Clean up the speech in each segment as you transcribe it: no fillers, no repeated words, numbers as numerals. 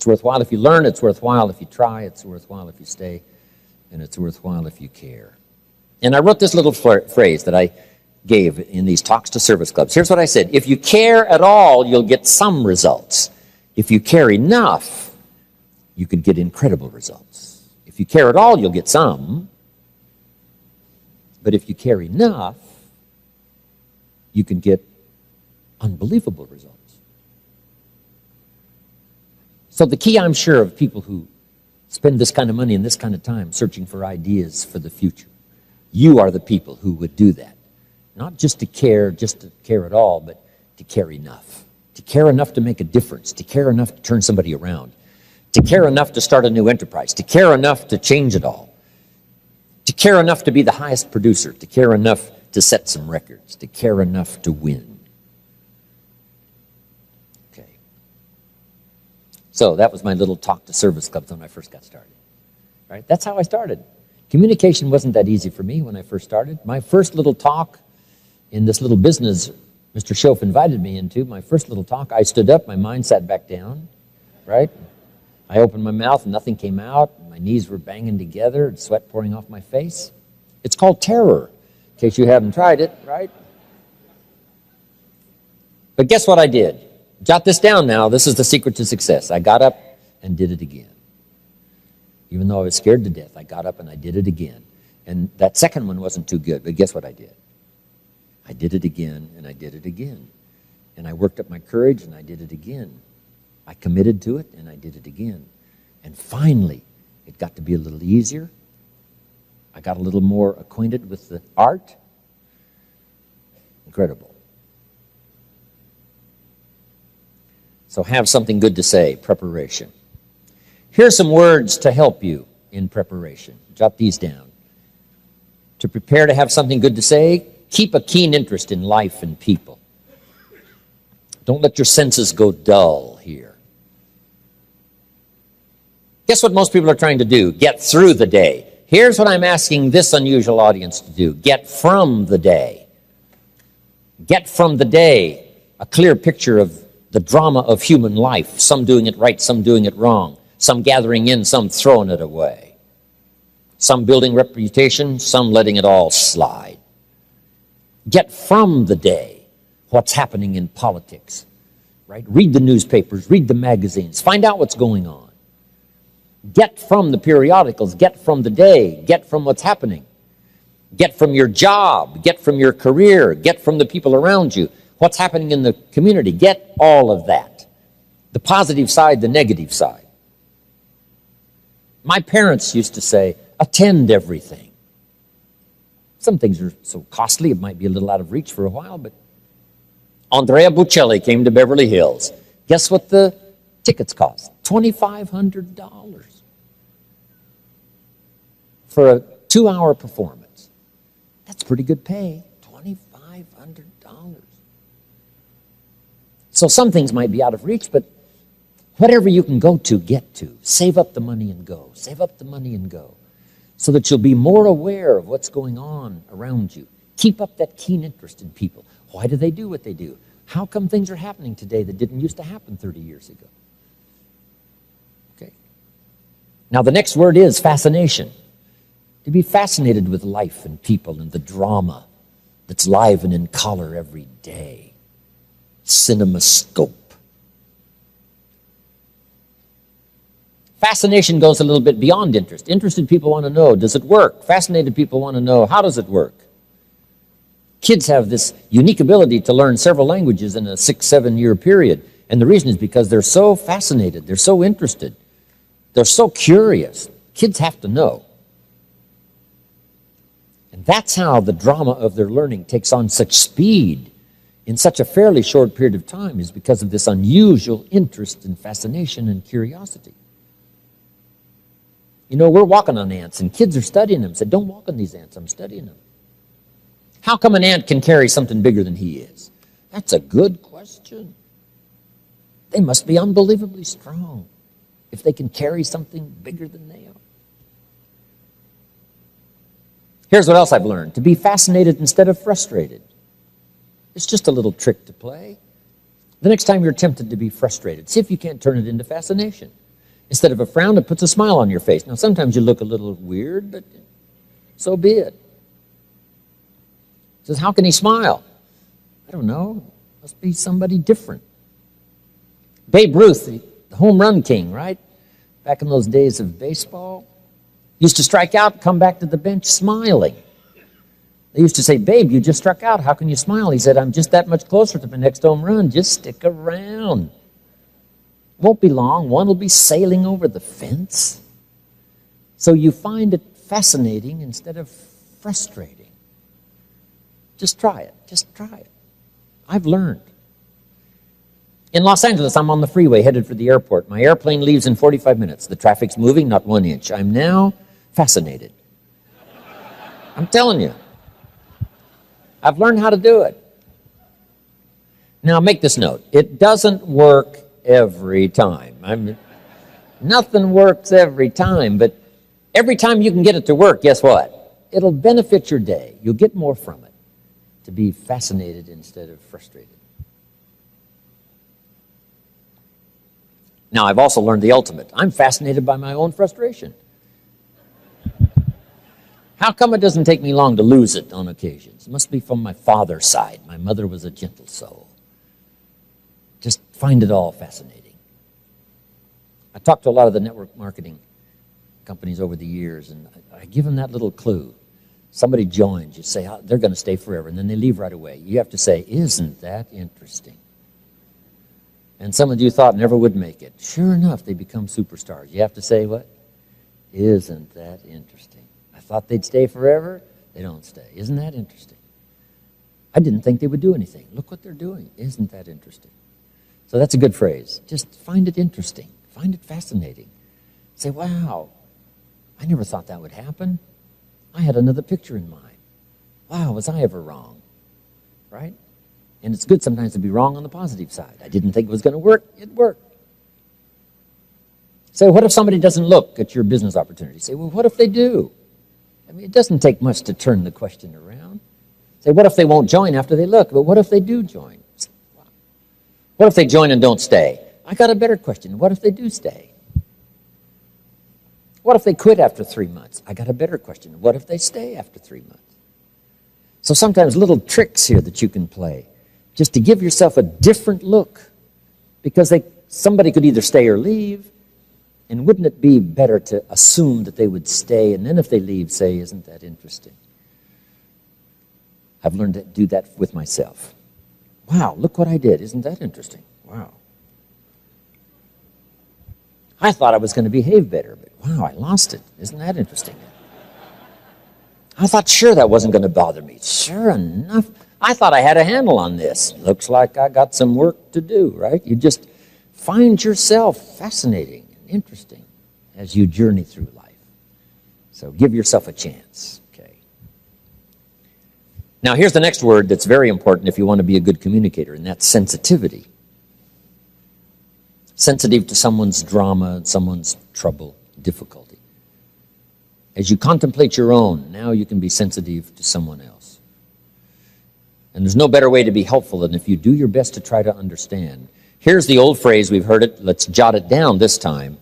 It's worthwhile if you learn, it's worthwhile if you try, it's worthwhile if you stay, and it's worthwhile if you care. And I wrote this little phrase that I gave in these talks to service clubs. Here's what I said: if you care at all, you'll get some results. If you care enough, you could get incredible results. If you care at all, you'll get some. But if you care enough, you can get unbelievable results. So the key, I'm sure, of people who spend this kind of money and this kind of time searching for ideas for the future, you are the people who would do that. Not just to care at all, but to care enough. To care enough to make a difference. To care enough to turn somebody around. To care enough to start a new enterprise. To care enough to change it all. To care enough to be the highest producer. To care enough to set some records. To care enough to win. Okay. So that was my little talk to service clubs when I first got started. Right? That's how I started. Communication wasn't that easy for me when I first started. My first little talk in this little business Mr. Shoaff invited me into, my first little talk, I stood up, my mind sat back down, right? I opened my mouth and nothing came out. My knees were banging together and sweat pouring off my face. It's called terror, in case you haven't tried it, right? But guess what I did? Jot this down now. This is the secret to success. I got up and did it again. Even though I was scared to death, I got up and I did it again. And that second one wasn't too good, but guess what I did? I did it again, and I did it again. And I worked up my courage, and I did it again. I committed to it, and I did it again. And finally, it got to be a little easier. I got a little more acquainted with the art. Incredible. So have something good to say, preparation. Here's some words to help you in preparation. Jot these down. To prepare to have something good to say, keep a keen interest in life and people. Don't let your senses go dull here. Guess what most people are trying to do? Get through the day. Here's what I'm asking this unusual audience to do. Get from the day. Get from the day a clear picture of the drama of human life. Some doing it right, some doing it wrong. Some gathering in, some throwing it away. Some building reputation, some letting it all slide. Get from the day what's happening in politics, right? Read the newspapers, read the magazines, find out what's going on. Get from the periodicals, get from the day, get from what's happening. Get from your job, get from your career, get from the people around you, what's happening in the community. Get all of that. The positive side, the negative side. My parents used to say, attend everything. Some things are so costly, it might be a little out of reach for a while, but Andrea Bocelli came to Beverly Hills. Guess what the tickets cost? $2,500 for a 2-hour performance. That's pretty good pay, $2,500. So some things might be out of reach, but whatever you can go to, get to. Save up the money and go. Save up the money and go. So that you'll be more aware of what's going on around you. Keep up that keen interest in people. Why do they do what they do? How come things are happening today that didn't used to happen 30 years ago? Okay. Now the next word is fascination. To be fascinated with life and people and the drama that's live and in color every day. CinemaScope. Fascination goes a little bit beyond interest. Interested people want to know, does it work? Fascinated people want to know, how does it work? Kids have this unique ability to learn several languages in a 6-7 year period. And the reason is because they're so fascinated, they're so interested, they're so curious. Kids have to know. And that's how the drama of their learning takes on such speed in such a fairly short period of time, is because of this unusual interest and fascination and curiosity. You know, we're walking on ants, and kids are studying them. Said, don't walk on these ants, I'm studying them. How come an ant can carry something bigger than he is? That's a good question. They must be unbelievably strong if they can carry something bigger than they are. Here's what else I've learned. To be fascinated instead of frustrated. It's just a little trick to play. The next time you're tempted to be frustrated, see if you can't turn it into fascination. Instead of a frown, it puts a smile on your face. Now, sometimes you look a little weird, but so be it. It says, how can he smile? I don't know. Must be somebody different. Babe Ruth, the home run king, right? Back in those days of baseball, used to strike out, come back to the bench smiling. They used to say, babe, you just struck out. How can you smile? He said, I'm just that much closer to my next home run. Just stick around. Won't be long. One will be sailing over the fence. So you find it fascinating instead of frustrating. Just try it. Just try it. I've learned. In Los Angeles, I'm on the freeway headed for the airport. My airplane leaves in 45 minutes. The traffic's moving, not 1 inch. I'm now fascinated. I'm telling you. I've learned how to do it. Now, make this note. It doesn't work every time. Nothing works every time, but every time you can get it to work, guess what? It'll benefit your day. You'll get more from it. To be fascinated instead of frustrated. Now, I've also learned the ultimate. I'm fascinated by my own frustration. How come it doesn't take me long to lose it on occasions? It must be from my father's side. My mother was a gentle soul. Just find it all fascinating. I talked to a lot of the network marketing companies over the years, and I give them that little clue. Somebody joins, you say, oh, they're going to stay forever, and then they leave right away. You have to say, isn't that interesting? And some of you thought never would make it. Sure enough, they become superstars. You have to say what? Isn't that interesting? I thought they'd stay forever. They don't stay. Isn't that interesting? I didn't think they would do anything. Look what they're doing. Isn't that interesting? So that's a good phrase. Just find it interesting. Find it fascinating. Say, wow, I never thought that would happen. I had another picture in mind. Wow, was I ever wrong? Right? And it's good sometimes to be wrong on the positive side. I didn't think it was going to work. It worked. So what if somebody doesn't look at your business opportunity? Say, well, what if they do? I mean, it doesn't take much to turn the question around. Say, what if they won't join after they look? But what if they do join? What if they join and don't stay? I got a better question. What if they do stay? What if they quit after 3 months? I got a better question. What if they stay after 3 months? So sometimes little tricks here that you can play just to give yourself a different look, because somebody could either stay or leave, and wouldn't it be better to assume that they would stay, and then if they leave, say, isn't that interesting? I've learned to do that with myself. Wow, look what I did. Isn't that interesting? Wow. I thought I was going to behave better, but wow, I lost it. Isn't that interesting? I thought, sure, that wasn't going to bother me. Sure enough, I thought I had a handle on this. Looks like I got some work to do, right? You just find yourself fascinating and interesting as you journey through life. So give yourself a chance, okay? Now, here's the next word that's very important if you want to be a good communicator, and that's sensitivity. Sensitive to someone's drama, someone's trouble, difficulty. As you contemplate your own, now you can be sensitive to someone else. And there's no better way to be helpful than if you do your best to try to understand. Here's the old phrase, we've heard it, let's jot it down this time.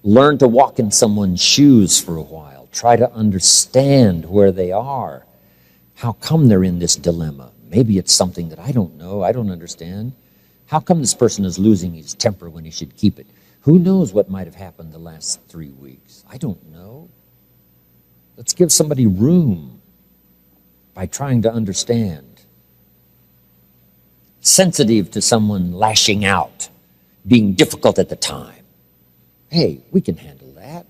Learn to walk in someone's shoes for a while. Try to understand where they are. How come they're in this dilemma? Maybe it's something that I don't know, I don't understand. How come this person is losing his temper when he should keep it? Who knows what might have happened the last 3 weeks? I don't know. Let's give somebody room by trying to understand. Sensitive to someone lashing out, being difficult at the time. Hey, we can handle that.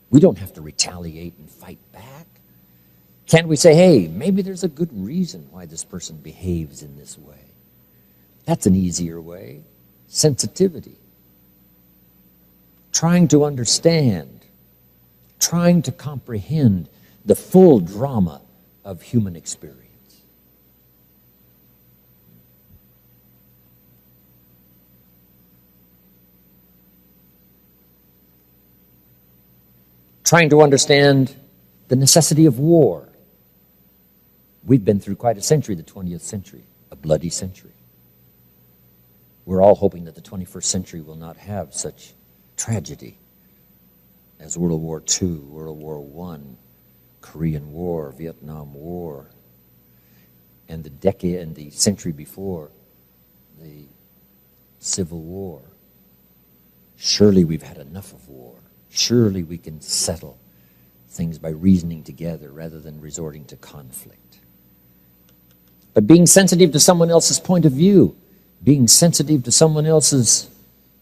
We don't have to retaliate and fight back. Can't we say, hey, maybe there's a good reason why this person behaves in this way? That's an easier way. Sensitivity. Trying to understand. Trying to comprehend the full drama of human experience. Trying to understand the necessity of war. We've been through quite a century, the 20th century, a bloody century. We're all hoping that the 21st century will not have such tragedy as World War II, World War I, Korean War, Vietnam War, and the decade and the century before, the Civil War. Surely we've had enough of war. Surely we can settle things by reasoning together rather than resorting to conflict. But being sensitive to someone else's point of view, being sensitive to someone else's,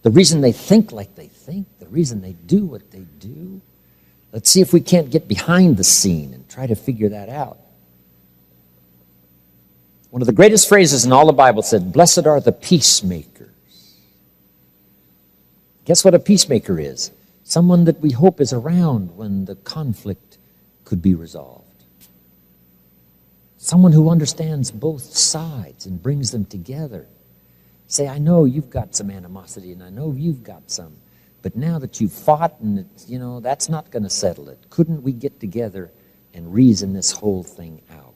the reason they think like they think, the reason they do what they do. Let's see if we can't get behind the scene and try to figure that out. One of the greatest phrases in all the Bible said, "Blessed are the peacemakers." Guess what a peacemaker is? Someone that we hope is around when the conflict could be resolved. Someone who understands both sides and brings them together. Say, I know you've got some animosity and I know you've got some, but now that you've fought and that's not going to settle it. Couldn't we get together and reason this whole thing out?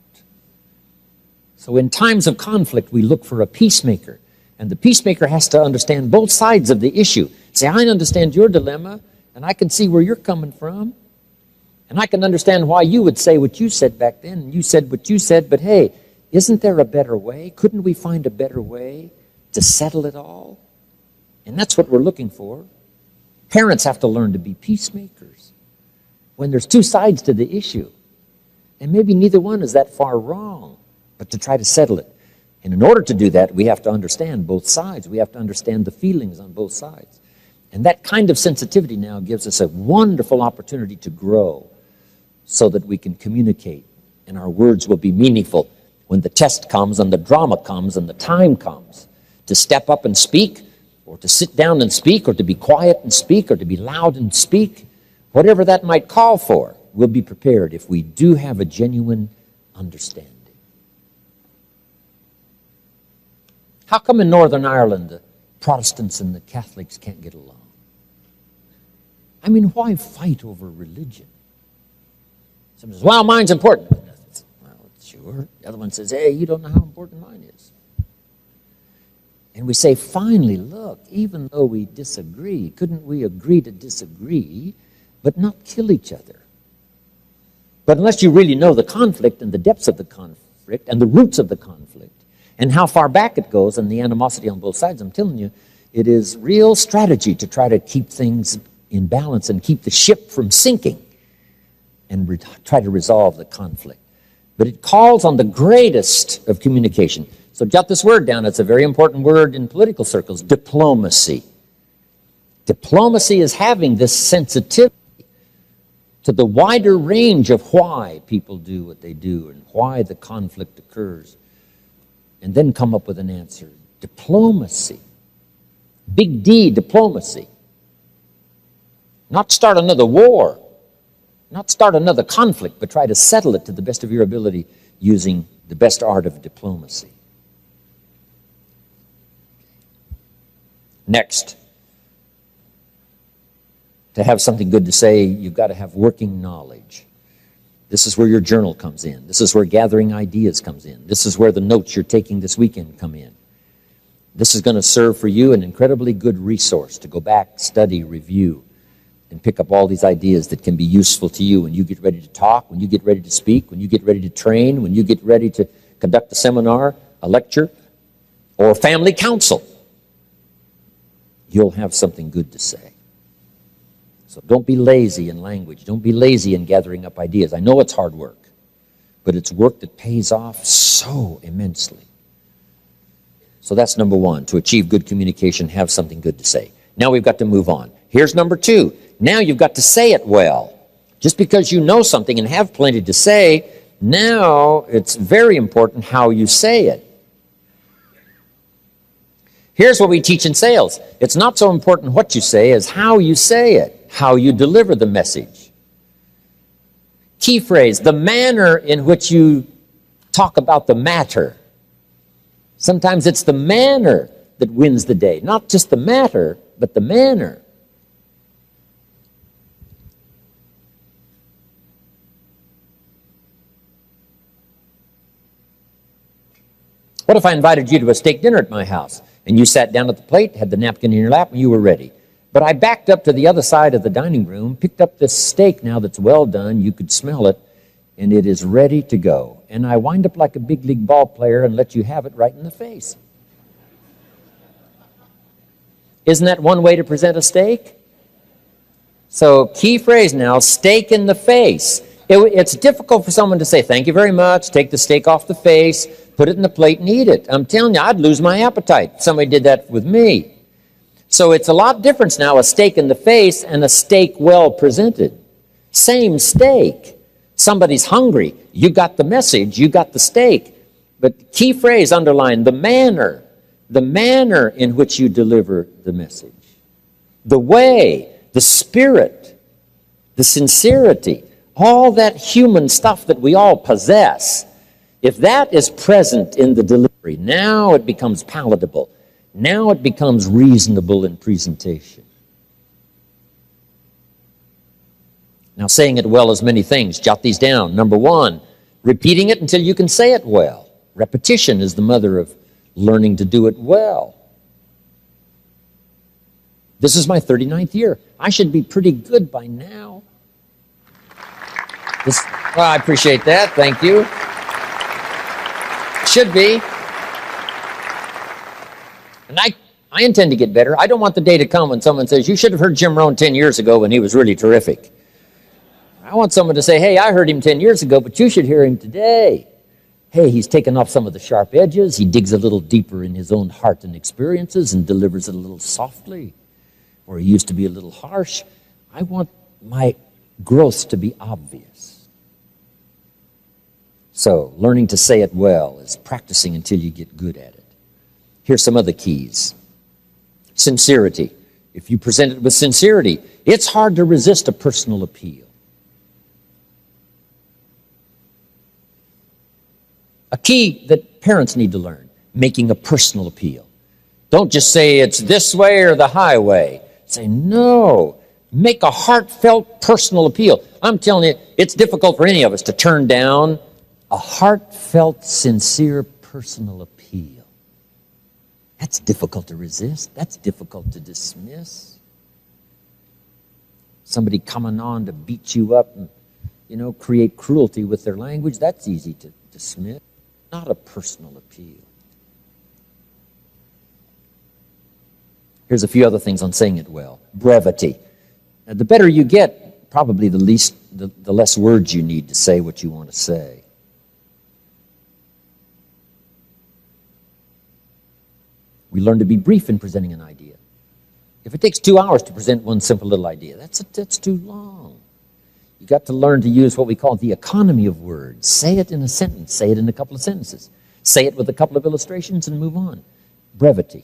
So in times of conflict, we look for a peacemaker. And the peacemaker has to understand both sides of the issue. Say, I understand your dilemma, and I can see where you're coming from. And I can understand why you would say what you said back then, and you said what you said, but hey, isn't there a better way? Couldn't we find a better way to settle it all? And that's what we're looking for. Parents have to learn to be peacemakers when there's two sides to the issue. And maybe neither one is that far wrong, but to try to settle it. And in order to do that, we have to understand both sides. We have to understand the feelings on both sides. And that kind of sensitivity now gives us a wonderful opportunity to grow so that we can communicate and our words will be meaningful when the test comes and the drama comes and the time comes to step up and speak, or to sit down and speak, or to be quiet and speak, or to be loud and speak. Whatever that might call for, we'll be prepared if we do have a genuine understanding. How come in Northern Ireland the Protestants and the Catholics can't get along? I mean, why fight over religion? Someone says, well, mine's important. Well, sure. The other one says, hey, you don't know how important mine is. And we say, finally, look, even though we disagree, couldn't we agree to disagree, but not kill each other? But unless you really know the conflict and the depths of the conflict and the roots of the conflict and how far back it goes and the animosity on both sides, I'm telling you, it is real strategy to try to keep things in balance and keep the ship from sinking and try to resolve the conflict. But it calls on the greatest of communication. So jot this word down. It's a very important word in political circles, diplomacy. Diplomacy is having this sensitivity to the wider range of why people do what they do and why the conflict occurs, and then come up with an answer. Diplomacy. Big D, diplomacy. Not start another war, not start another conflict, but try to settle it to the best of your ability using the best art of diplomacy. Next, to have something good to say, you've got to have working knowledge. This is where your journal comes in. This is where gathering ideas comes in. This is where the notes you're taking this weekend come in. This is going to serve for you an incredibly good resource to go back, study, review, and pick up all these ideas that can be useful to you when you get ready to talk, when you get ready to speak, when you get ready to train, when you get ready to conduct a seminar, a lecture, or family council. You'll have something good to say. So don't be lazy in language. Don't be lazy in gathering up ideas. I know it's hard work, but it's work that pays off so immensely. So that's number one. To achieve good communication, have something good to say. Now we've got to move on. Here's number two. Now you've got to say it well. Just because you know something and have plenty to say, now it's very important how you say it. Here's what we teach in sales. It's not so important what you say as how you say it, how you deliver the message. Key phrase, the manner in which you talk about the matter. Sometimes it's the manner that wins the day. Not just the matter, but the manner. What if I invited you to a steak dinner at my house, and you sat down at the plate, had the napkin in your lap, and you were ready? But I backed up to the other side of the dining room, picked up this steak now that's well done. You could smell it, and it is ready to go. And I wind up like a big league ball player and let you have it right in the face. Isn't that one way to present a steak? So key phrase now, steak in the face. It's difficult for someone to say, thank you very much, take the steak off the face, put it in the plate and eat it. I'm telling you, I'd lose my appetite if somebody did that with me. So it's a lot different now, a steak in the face and a steak well presented. Same steak. Somebody's hungry. You got the message, you got the steak. But key phrase underlined, the manner in which you deliver the message. The way, the spirit, the sincerity, all that human stuff that we all possess. If that is present in the delivery, now it becomes palatable. Now it becomes reasonable in presentation. Now, saying it well is many things. Jot these down. Number one, repeating it until you can say it well. Repetition is the mother of learning to do it well. This is my 39th year. I should be pretty good by now. Well, I appreciate that. Thank you. Should be. And I intend to get better. I don't want the day to come when someone says, you should have heard Jim Rohn 10 years ago when he was really terrific. I want someone to say, hey, I heard him 10 years ago, but you should hear him today. Hey, he's taken off some of the sharp edges. He digs a little deeper in his own heart and experiences and delivers it a little softly. Or he used to be a little harsh. I want my growth to be obvious. So, learning to say it well is practicing until you get good at it. Here's some other keys. Sincerity. If you present it with sincerity, it's hard to resist a personal appeal. A key that parents need to learn, making a personal appeal. Don't just say it's this way or the highway. Say, no, make a heartfelt personal appeal. I'm telling you, it's difficult for any of us to turn down a heartfelt, sincere personal appeal. That's difficult to resist. That's difficult to dismiss. Somebody coming on to beat you up and, create cruelty with their language, that's easy to dismiss. Not a personal appeal. Here's a few other things on saying it well. Brevity. Now, the better you get, probably the less words you need to say what you want to say. We learn to be brief in presenting an idea. If it takes 2 hours to present one simple little idea, that's too long. You got to learn to use what we call the economy of words. Say it in a sentence. Say it in a couple of sentences. Say it with a couple of illustrations and move on. Brevity.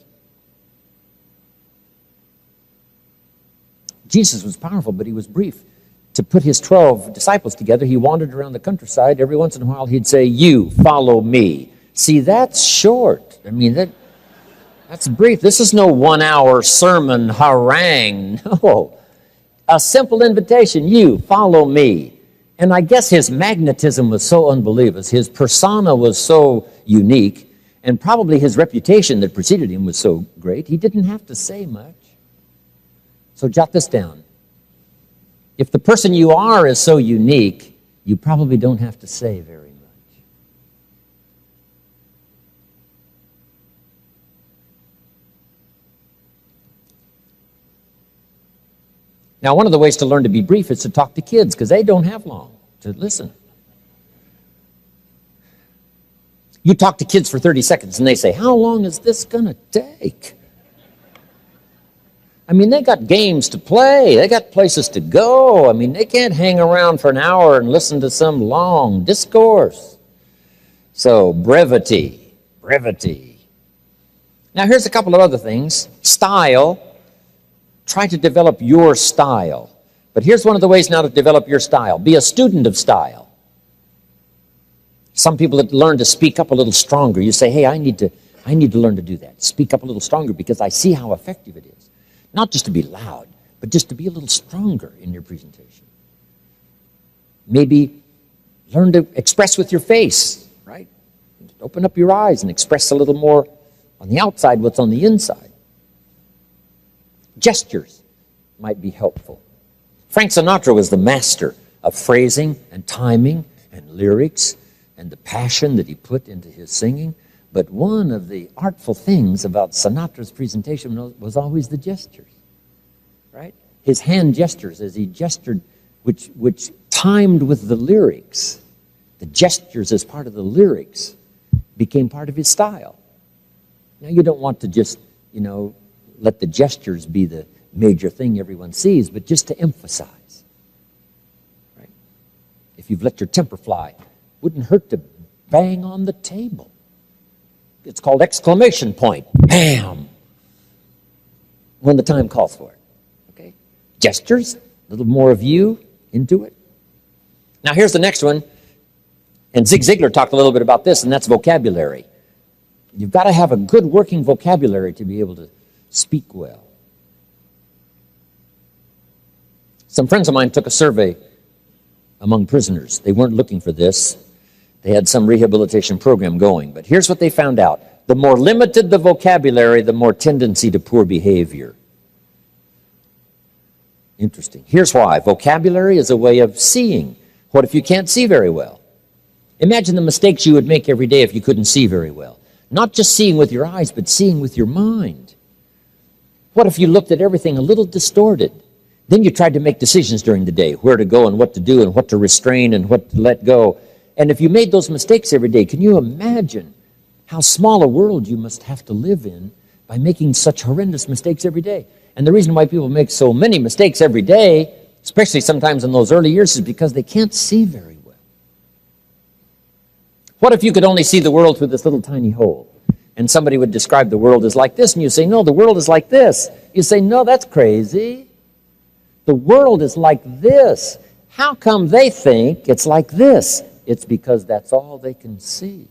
Jesus was powerful, but he was brief. To put his 12 disciples together, he wandered around the countryside. Every once in a while, he'd say, you, follow me. See, that's short. I mean, that's brief. This is no 1 hour sermon harangue. No. A simple invitation, you, follow me. And I guess his magnetism was so unbelievable. His persona was so unique, and probably his reputation that preceded him was so great, he didn't have to say much. So jot this down. If the person you are is so unique, you probably don't have to say very much. Now, one of the ways to learn to be brief is to talk to kids, because they don't have long to listen. You talk to kids for 30 seconds, and they say, how long is this going to take? I mean, they got games to play. They got places to go. I mean, they can't hang around for an hour and listen to some long discourse. So, brevity. Now, here's a couple of other things. Style. Try to develop your style. But here's one of the ways now to develop your style. Be a student of style. Some people that learn to speak up a little stronger. You say, hey, I need to learn to do that. Speak up a little stronger because I see how effective it is. Not just to be loud, but just to be a little stronger in your presentation. Maybe learn to express with your face, right? Open up your eyes and express a little more on the outside what's on the inside. Gestures. might be helpful. Frank Sinatra was the master of phrasing and timing and lyrics and the passion that he put into his singing. But one of the artful things about Sinatra's presentation was always the gestures, right? His hand gestures as he gestured, which timed with the lyrics. The gestures as part of the lyrics became part of his style. Now, you don't want to just, let the gestures be the major thing everyone sees, but just to emphasize, right? If you've let your temper fly, wouldn't hurt to bang on the table. It's called exclamation point. Bam! When the time calls for it. Okay? Gestures, a little more of you into it. Now here's the next one. And Zig Ziglar talked a little bit about this, and that's vocabulary. You've got to have a good working vocabulary to be able to speak well. Some friends of mine took a survey among prisoners. They weren't looking for this. They had some rehabilitation program going. But here's what they found out. The more limited the vocabulary, the more tendency to poor behavior. Interesting. Here's why. Vocabulary is a way of seeing. What if you can't see very well? Imagine the mistakes you would make every day if you couldn't see very well. Not just seeing with your eyes, but seeing with your mind. What if you looked at everything a little distorted? Then you tried to make decisions during the day, where to go and what to do and what to restrain and what to let go. And if you made those mistakes every day, can you imagine how small a world you must have to live in by making such horrendous mistakes every day? And the reason why people make so many mistakes every day, especially sometimes in those early years, is because they can't see very well. What if you could only see the world through this little tiny hole? And somebody would describe the world as like this, and you say, no, the world is like this. You say, no, that's crazy. The world is like this. How come they think it's like this? It's because that's all they can see.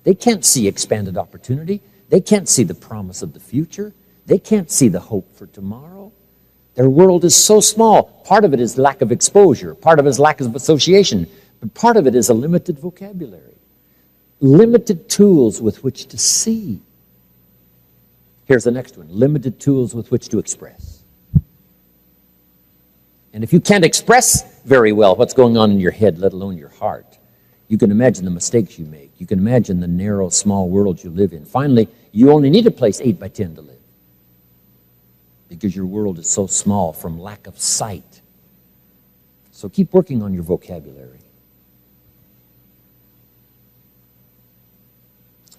They can't see expanded opportunity. They can't see the promise of the future. They can't see the hope for tomorrow. Their world is so small. Part of it is lack of exposure. Part of it is lack of association. But part of it is a limited vocabulary. Limited tools with which to see. Here's the next one. Limited tools with which to express. And if you can't express very well what's going on in your head, let alone your heart, you can imagine the mistakes you make. You can imagine the narrow, small world you live in. Finally, you only need a place 8 by 10 to live because your world is so small from lack of sight. So keep working on your vocabulary.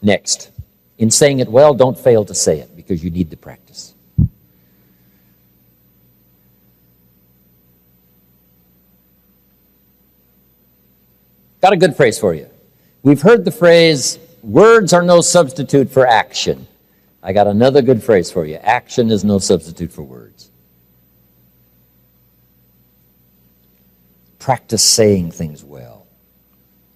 Next, in saying it well, don't fail to say it because you need the practice. Got a good phrase for you. We've heard the phrase, words are no substitute for action. I got another good phrase for you. Action is no substitute for words. Practice saying things well.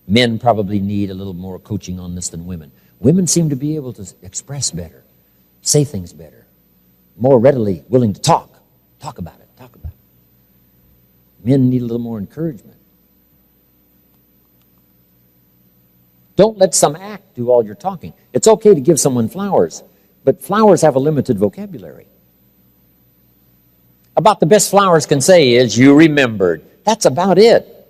Men probably need a little more coaching on this than women. Women seem to be able to express better, say things better, more readily willing to talk about it. Men need a little more encouragement. Don't let some act do all your talking. It's okay to give someone flowers, but flowers have a limited vocabulary. About the best flowers can say is, you remembered. That's about it.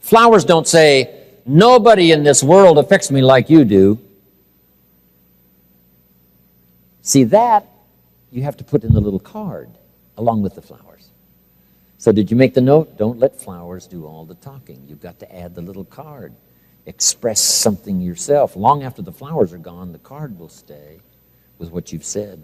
Flowers don't say, nobody in this world affects me like you do. See, that you have to put in the little card along with the flowers. So did you make the note? Don't let flowers do all the talking. You've got to add the little card. Express something yourself. Long after the flowers are gone, the card will stay with what you've said.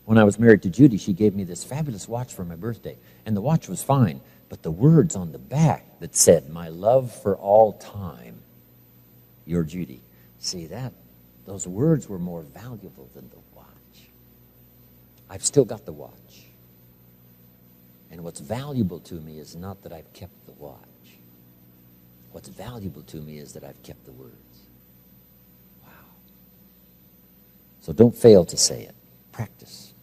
When I was married to Judy, she gave me this fabulous watch for my birthday. And the watch was fine, but the words on the back that said, my love for all time, your Judy. See, those words were more valuable than the watch. I've still got the watch. And what's valuable to me is not that I've kept the watch. What's valuable to me is that I've kept the words. Wow. So don't fail to say it. Practice.